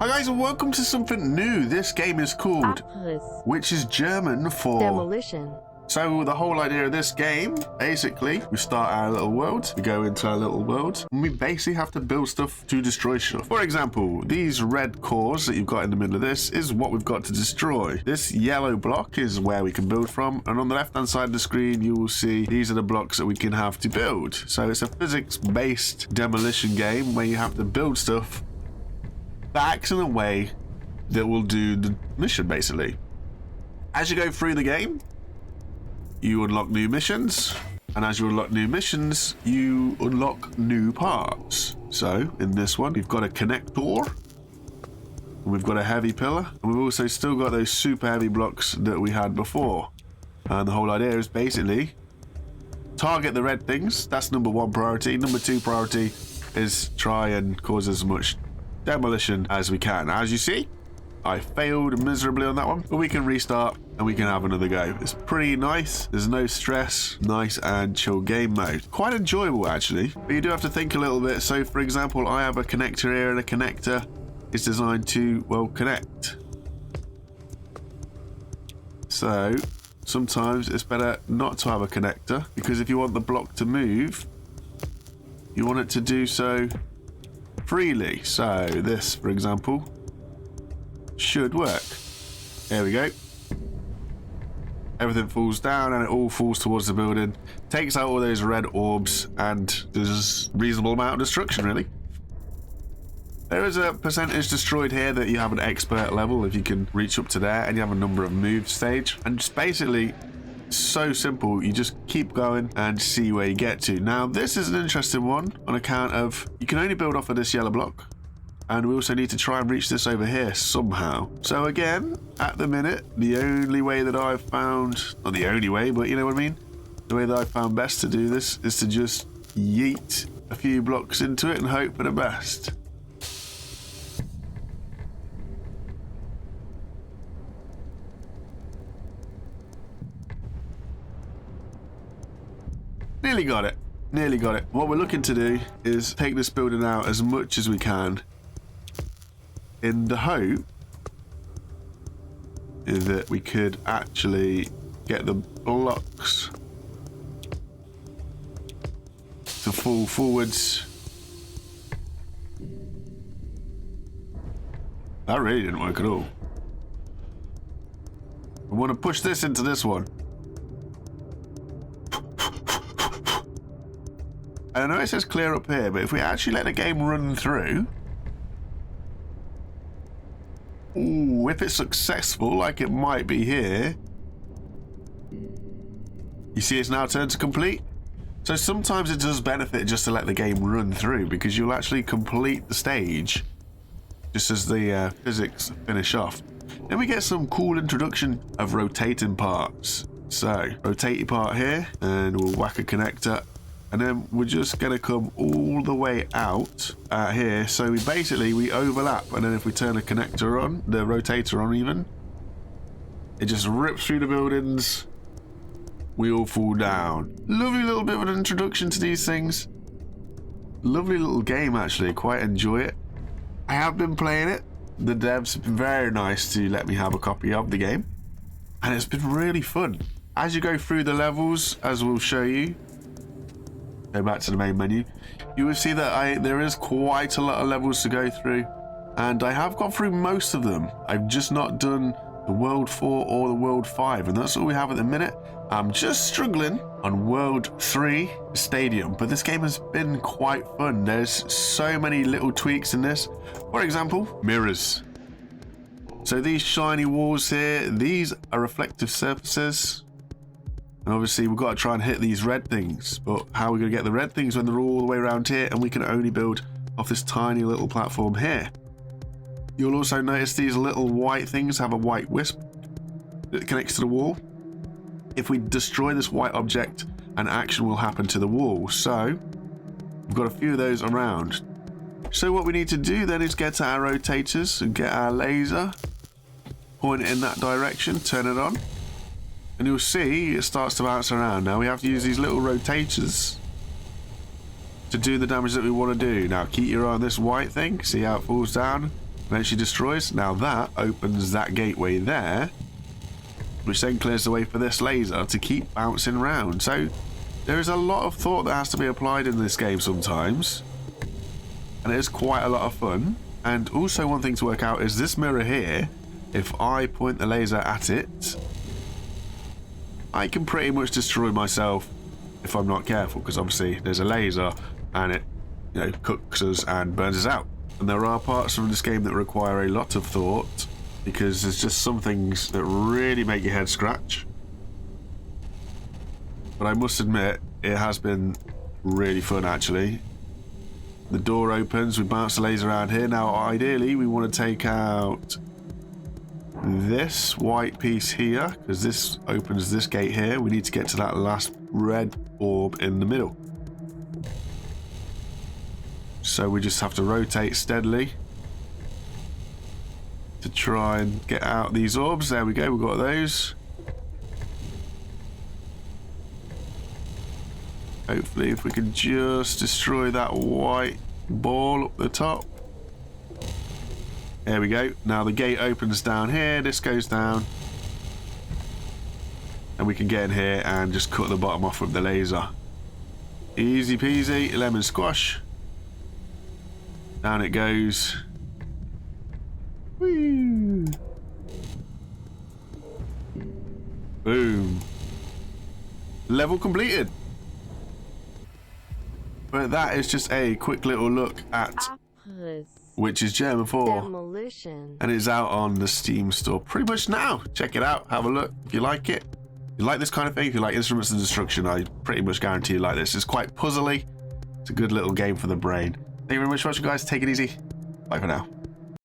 Hi guys and welcome to something new. This game is called Abriss, which is German for demolition. So the whole idea of this game, basically, we start our little world, we go into our little world, and we basically have to build stuff to destroy stuff. For example, these red cores that you've got in the middle of this is what we've got to destroy. This yellow block is where we can build from, and on the left-hand side of the screen, you will see these are the blocks that we can have to build. So it's a physics-based demolition game where you have to build stuff that acts in a way that will do the mission, basically. As you go through the game, you unlock new missions, and as you unlock new missions, you unlock new parts. So in this one, we've got a connector, and we've got a heavy pillar, and we've also still got those super heavy blocks that we had before. And the whole idea is basically target the red things. That's number one priority. Number two priority is try and cause as much demolition as we can. As you see, I failed miserably on that one, but we can restart and we can have another go. It's pretty nice. There's no stress. Nice and chill game mode. Quite enjoyable actually, but you do have to think a little bit. So for example, I have a connector here, and a connector is designed to, well, connect. So sometimes it's better not to have a connector, because if you want the block to move, you want it to do so freely. So this, for example, should work. There we go. Everything falls down and it all falls towards the building, takes out all those red orbs, and there's a reasonable amount of destruction, really. There is a percentage destroyed here that you have an expert level if you can reach up to there, and you have a number of move stage, and just basically so simple. You just keep going and see where you get to. Now this is an interesting one on account of you can only build off of this yellow block, and we also need to try and reach this over here somehow. So again, at the minute, the only way that I've found, not the only way, but you know what I mean, the way that I've found best to do this is to just yeet a few blocks into it and hope for the best. Nearly got it. Nearly got it. What we're looking to do is take this building out as much as we can, in the hope that we could actually get the blocks to fall forwards. That really didn't work at all. We want to push this into this one. I know it says clear up here, but if we actually let the game run through, ooh, if it's successful, like it might be here, you see it's now turned to complete. So sometimes it does benefit just to let the game run through, because you'll actually complete the stage just as the physics finish off. Then we get some cool introduction of rotating parts. So rotate your part here, and we'll whack a connector. And then we're just going to come all the way out here. So we overlap, and then if we turn the connector on, the rotator on even, it just rips through the buildings. We all fall down. Lovely little bit of an introduction to these things. Lovely little game actually, quite enjoy it. I have been playing it. The devs have been very nice to let me have a copy of the game, and it's been really fun. As you go through the levels, as we'll show you, go back to the main menu, you will see that there is quite a lot of levels to go through, and I have gone through most of them. I've just not done the World 4 or the World 5, and that's all we have at the minute. I'm just struggling on World 3 Stadium, but this game has been quite fun. There's so many little tweaks in this. For example, mirrors. So these shiny walls here, these are reflective surfaces. And obviously we've got to try and hit these red things, but how are we going to get the red things when they're all the way around here, and we can only build off this tiny little platform here? You'll also notice these little white things have a white wisp that connects to the wall. If we destroy this white object, an action will happen to the wall. So we've got a few of those around. So what we need to do then is get our rotators and get our laser, point it in that direction, turn it on, and you'll see it starts to bounce around. Now we have to use these little rotators to do the damage that we want to do. Now keep your eye on this white thing, see how it falls down. Eventually destroys. Now that opens that gateway there, which then clears the way for this laser to keep bouncing round. So there is a lot of thought that has to be applied in this game sometimes, and it is quite a lot of fun. And also one thing to work out is this mirror here, if I point the laser at it, I can pretty much destroy myself if I'm not careful, because obviously there's a laser and it, you know, cooks us and burns us out. And there are parts of this game that require a lot of thought, because there's just some things that really make your head scratch. But I must admit, it has been really fun actually. The door opens, we bounce the laser around here. Now ideally we want to take out this white piece here, because this opens this gate here. We need to get to that last red orb in the middle. So we just have to rotate steadily to try and get out these orbs. There we go, we've got those. Hopefully if we can just destroy that white ball up the top. There we go. Now the gate opens down here, this goes down, and we can get in here and just cut the bottom off with the laser. Easy peasy, lemon squash. Down it goes. Whee! Boom. Level completed. But that is just a quick little look at Abriss. which is German for Demolition. and it's out on the Steam store pretty much now. Check it out, have a look if you like it. If you like this kind of thing, if you like Instruments of Destruction, I pretty much guarantee you like this. It's quite puzzly. It's a good little game for the brain. Thank you very much for watching, guys. Take it easy. Bye for now.